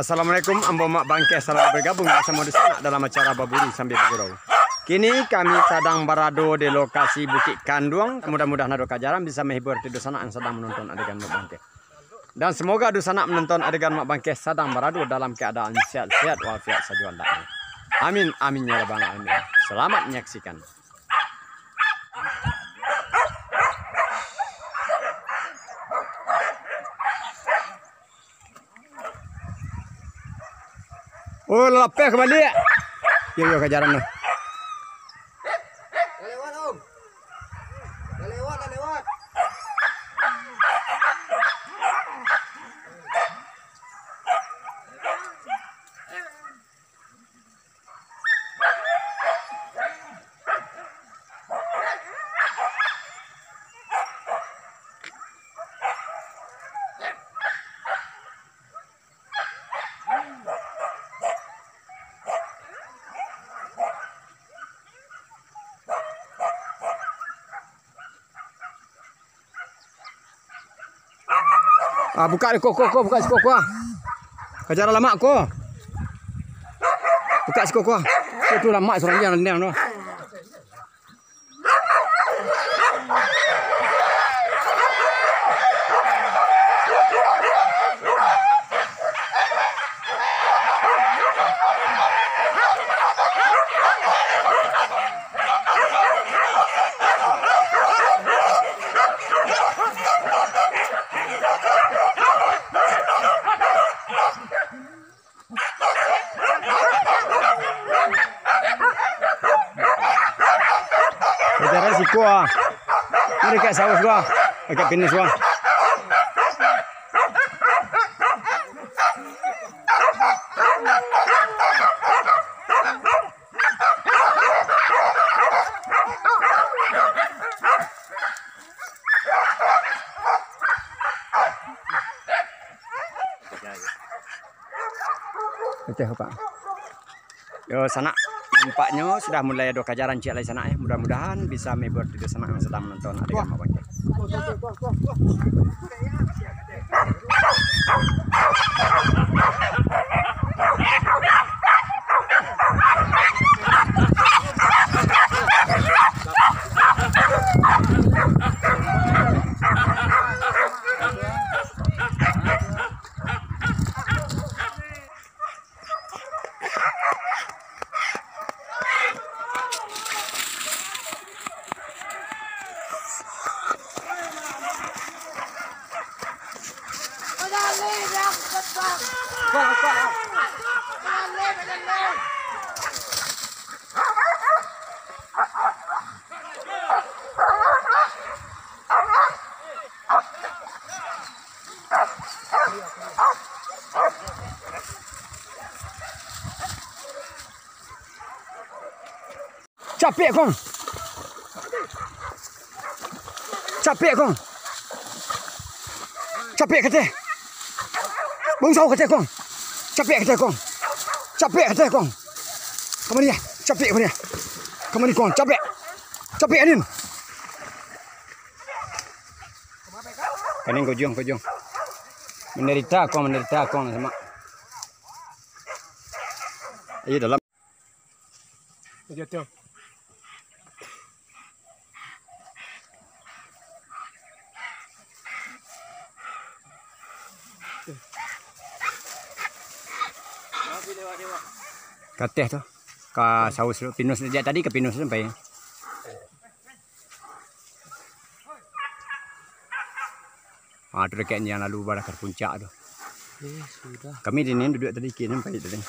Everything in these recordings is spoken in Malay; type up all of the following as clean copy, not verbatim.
Assalamualaikum, ambo mak bangke selamat bergabung bersama Dusana dalam acara Baburi sambil bergurau. Kini kami sedang berada di lokasi Bukit Kanduang. Mudah-mudahan Adoka Jaran bisa menghibur di Dusana yang sedang menonton adegan mak bangke. Dan semoga Dusana menonton adegan mak bangke sedang berada dalam keadaan sehat-sehat walafiat sajuan dakwah. Amin, amin ya rabbal alamin. Selamat menyaksikan. Oh, lapeh kembali. Yo kejaran noh. Lewat om. Lewat. Buka kok, buka si kok. Kejaran lama kok. Buka si kok. Itu lama seorang yang nendang noh. Kejaran si kok. Mari kat saus gua. Agak penis gua. Oke, Pak. Yo sana nampaknya sudah mulai ada kejaran cik lagi sana ya. Mudah-mudahan bisa menghibur di sana yang sedang menonton adegan mak bangke. Capek kong. Capek kete. Bungsau kete kong. Capek kete kong. Kemari ya. Capek kemari ya. Kemari kong. Capek anin. Kanin kujung. Menderita kong sama. Ayo dalam. Jatuh. Kateh tu. Ka saus pinus dia tadi ke pinus sampai. Tu dekat yang lalu barakar puncak tu. Sudah. Kami di sini duduk tadi kini sampai tadi.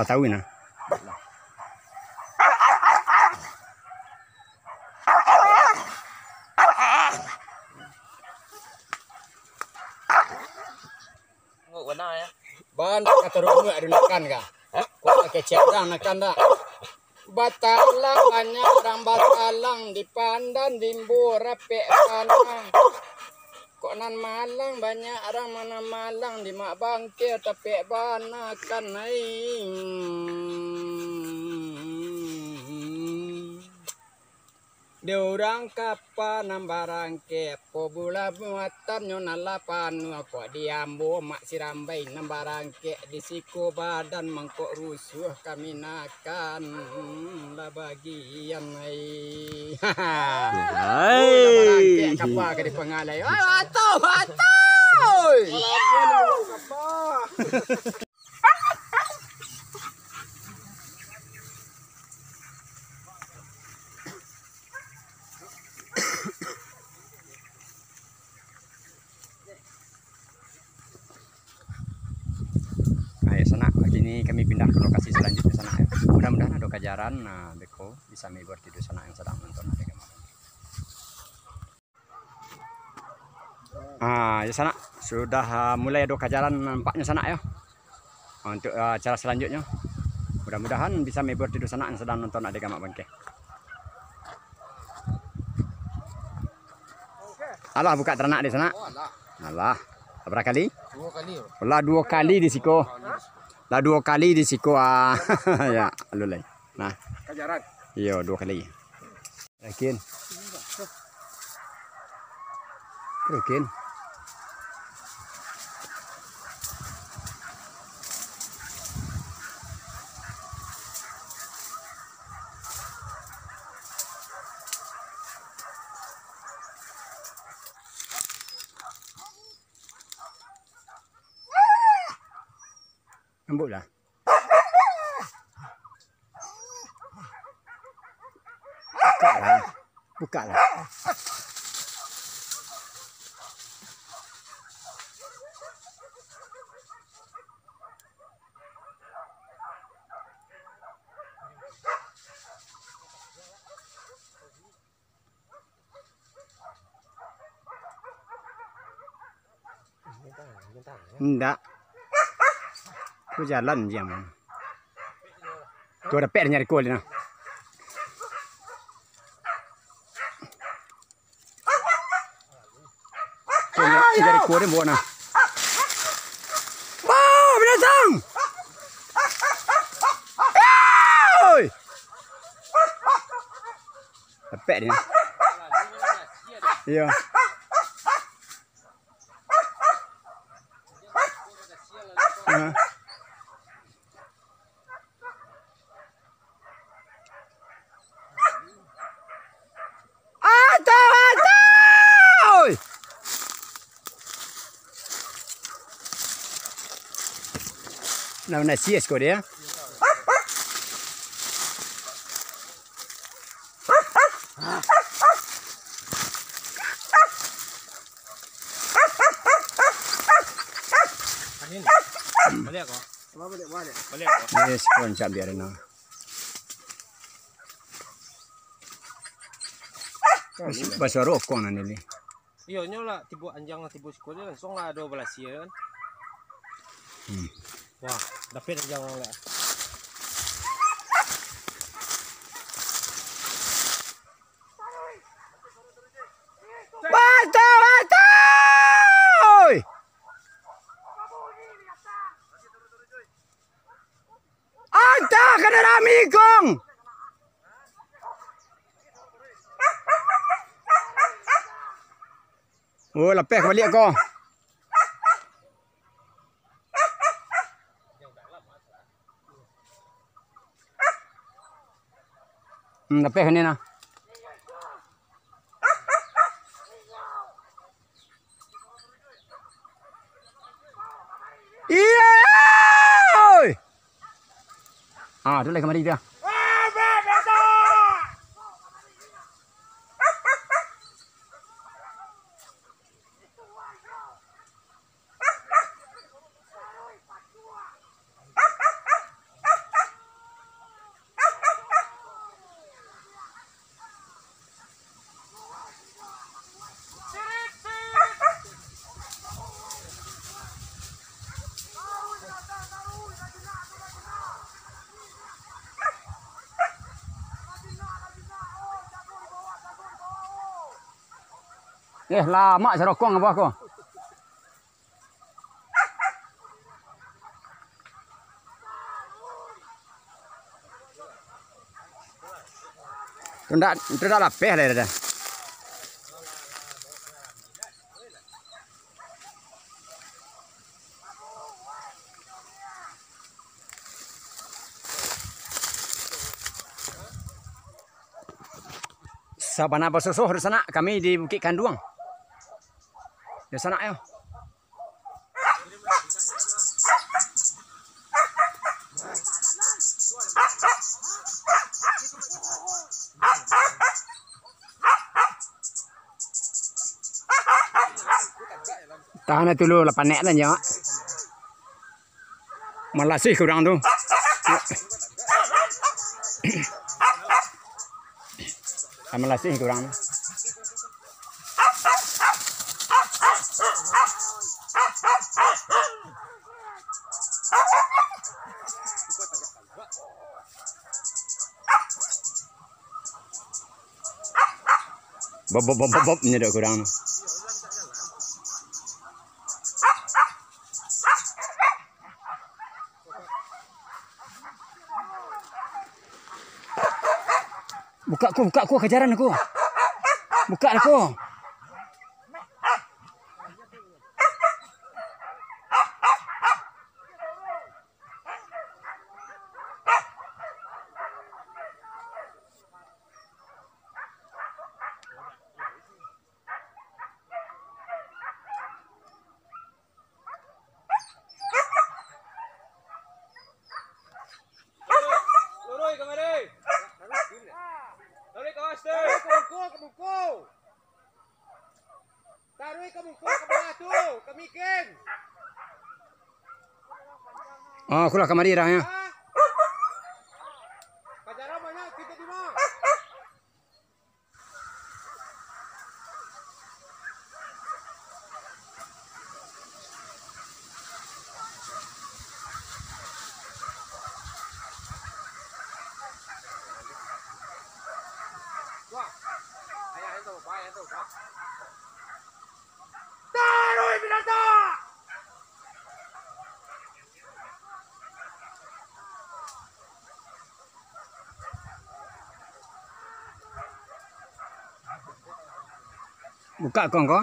Tak tahu nah. Nguk warna ya. Ban kata rumah ada nakan kah? Kau pakai cedang nakan dah. Batalang banyak orang batalang di pandan dimbu rapek panang. Kok nan malang banyak orang mana malang di mak bangkir tapi banakan naing. Diorang kapan nambarang kepo bula muatan nyonan lapan kok diambo mak sirambai nambarang ke di siku badan mangkok rusuh kami nakan la bagian ai. Nambarang ke kapa ke di pengalai. Atau. Ayo sana, pagi ini kami pindah ke lokasi selanjutnya sana ya. Mudah-mudahan ada kejaran, nah Beko bisa menghibur di sana yang sedang menonton adegan. Ya sana sudah mulai ada kejaran nampaknya sana ya. Untuk acara selanjutnya, mudah-mudahan bisa menghibur di sana yang sedang nonton adegan mak bangke. Alah buka ternak di sana. Alah, berapa kali? 2 kali. Lah 2 kali di siko. Lah 2 kali di siko ya, alulai. Nah, Kajaran. iya 2 kali. Yakin? Yakin? Embuk lah. Buka lah. Buka lah. Enggak. Aku jalan jam. Tu ada pek nyari kol ni. Tu nyari kol ni buat na. Wow, binatang! Oi! Pek ni. Iya. Nah, sias kau dia. Balik kok. Balik. Balik. Yes, kon siap biar na. Bahasa rokok nanti ni. Iya nyola tibu anjang tibu sekolah langsung lah 12 ya kan. Wah, dapat anjang lah. Bata! Anta kena ramikong. Oh, lepeh balik kau. Lepeh ni nah. Iya. Tu lagi kemari dia. Lama serokong apa aku. Tidak lapeh lah dah. Sabana basusuh di sana, kami di Bukit Kanduang. Di sana ayo. Tahan dulu lah panek lah ya. Malah sih kurang tu. Malah sih kurang. Bob ni dah kurang. Buka aku kejaran aku. Buka aku. Luroi kamari. Luroi kawas tu. Kemuko. Taruh kemuko ke bawah tu, ke mikin. Oh, aku lah kamari dah ya. Kajaran banyak kita di mana? Wah, ayah itu, bayar itu, Pak. Taruh binatang. Buka kong ko.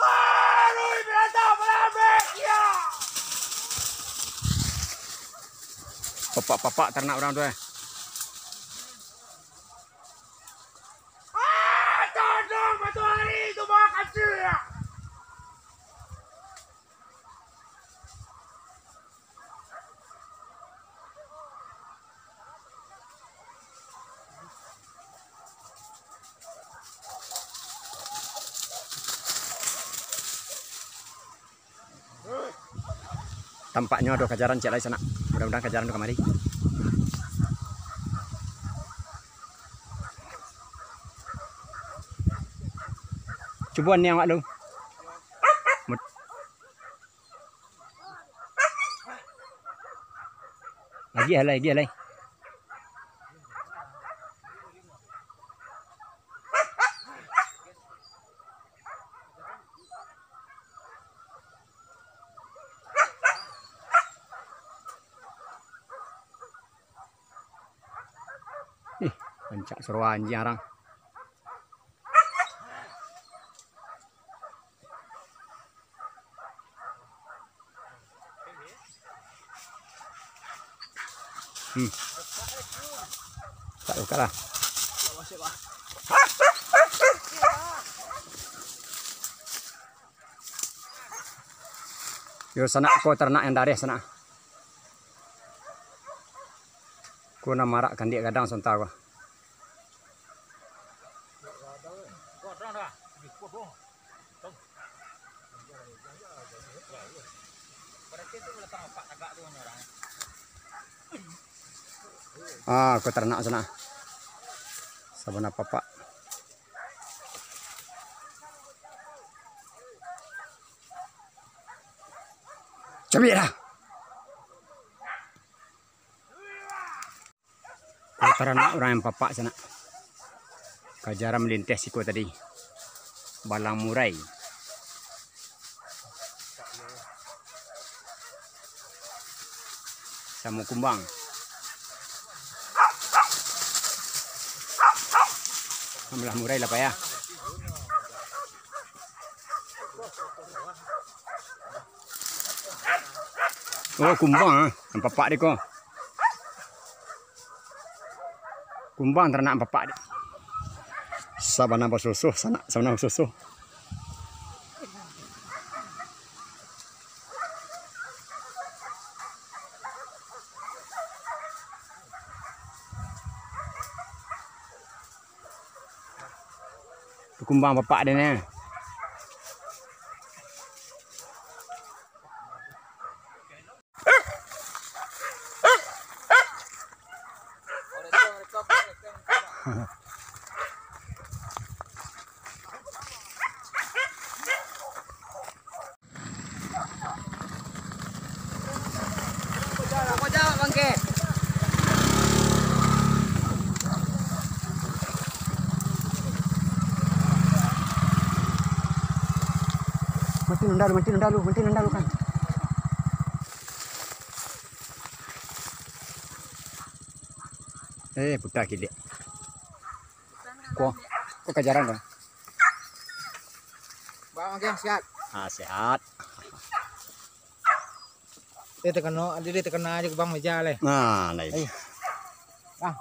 Taruh binatang berambik ya. Papak ternak orang tu. Tolong matahari itu makan dia. Tampaknya ada kejaran cek lagi sana. Mudah-mudahan kejaran tu kemari. Cubuan ni awak lu. Lagi halai. Pencak seruan jarang. Tak buka lah. Yo sana ko ternak yang dari sana. Ko na marak kan dia kadang sonta ko. Aku ternak sana. Sabana papa. Cabik dah. Kutaran orang yang papak sana. Kajara melintas siku tadi. Balang murai. Samu kumbang. Amlah murai lah pak ya. Oh kumbang, yang papak dia kok. Kumbang ternak papak dia. Sabana basusuh sana, sabana basusuh. Kumbang papak dia ni. Mati nendalu kan. Putar kili. Kok kejaran dong? Bang Angge sehat. Sehat. Dia terkena aja ke bang meja leh. Nah, ini. Ah.